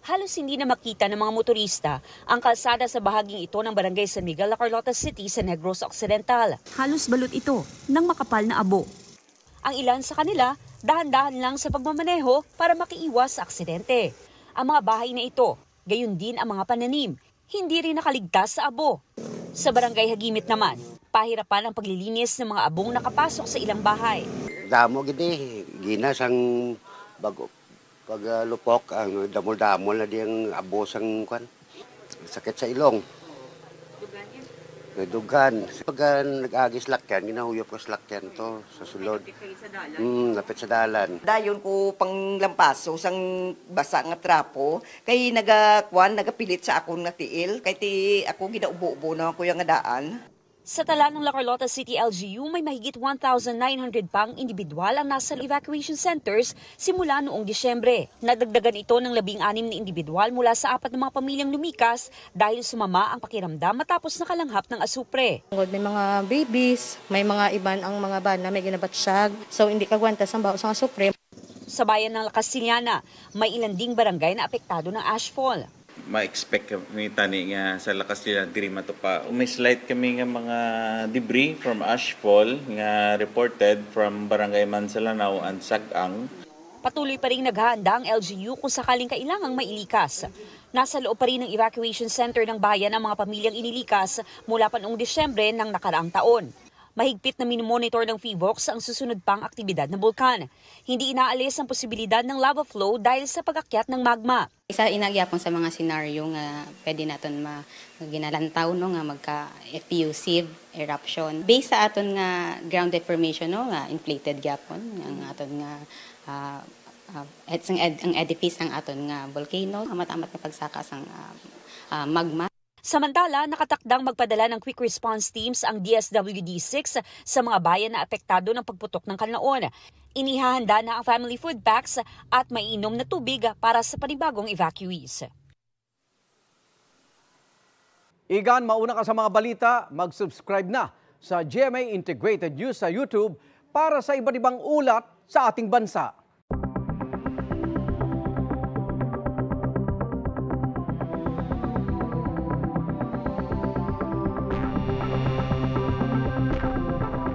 Halos hindi na makita ng mga motorista ang kalsada sa bahaging ito ng Barangay San Miguel, Carlota City sa Negros Occidental. Halos balot ito ng makapal na abo. Ang ilan sa kanila, dahan-dahan lang sa pagmamaneho para makiiwas sa aksidente. Ang mga bahay na ito, gayon din ang mga pananim, hindi rin nakaligtas sa abo. Sa Barangay Hagimit naman, pahirapan ang paglilinis ng mga abong nakapasok sa ilang bahay. Damo gini, ginas ang bago. Pag lupok, ang damol-damol na diyang abo sang kwan. Sakit sa ilong. Dugan. Pag nag-agis lakyan, ginahuyop ko sa lakyan to sa sulod. Lapit sa dalan. Dayon ko panglampaso sang basa nga trapo, kay nagapilit sa akong natiil, kay ti ako ginaubo-ubo na ko yung daan. Sa tala ng La Carlota City LGU, may mahigit 1,900 pang individual ang nasa evacuation centers simula noong Disyembre. Nadagdagan ito ng 16 na individual mula sa 4 na mga pamilyang lumikas dahil sumama ang pakiramdam matapos nakalanghap ng asupre. May mga babies, may mga iban ang mga bana, may ginabatsyag, so hindi kagwantas ang bawas ng asupre. Sa bayan ng La Castellana, may ilan ding barangay na apektado ng ashfall. Ma-expect kami tani nga sa lakas nila diri matupa. May slight kami nga mga debris from ashfall nga reported from Barangay Mansalanao and Sagang. Patuloy pa rin naghahanda ang LGU kung sakaling kailangang mailikas. Nasa loob pa rin ng evacuation center ng bayan ang mga pamilyang inilikas mula pa noong Disyembre ng nakaraang taon. Mahigpit na minomonitor ng PHIVOLCS ang susunod pang aktibidad ng bulkan. Hindi inaalis ang posibilidad ng lava flow dahil sa pag-akyat ng magma. Isa inagyapon sa mga senaryo nga pwede naton ginalantaw no nga magka-effusive eruption. Based sa aton nga ground deformation no nga inflated gyapon ang aton nga ang edifice ang aton nga volcano, amat-amat nga pagsakas ang magma. Samantala, nakatakdang magpadala ng quick response teams ang DSWD-6 sa mga bayan na apektado ng pagputok ng kanlaon. Inihahanda na ang family food packs at mainom na tubig para sa panibagong evacuees. Igan, mauna ka sa mga balita, mag-subscribe na sa GMA Integrated News sa YouTube para sa iba't ibang ulat sa ating bansa.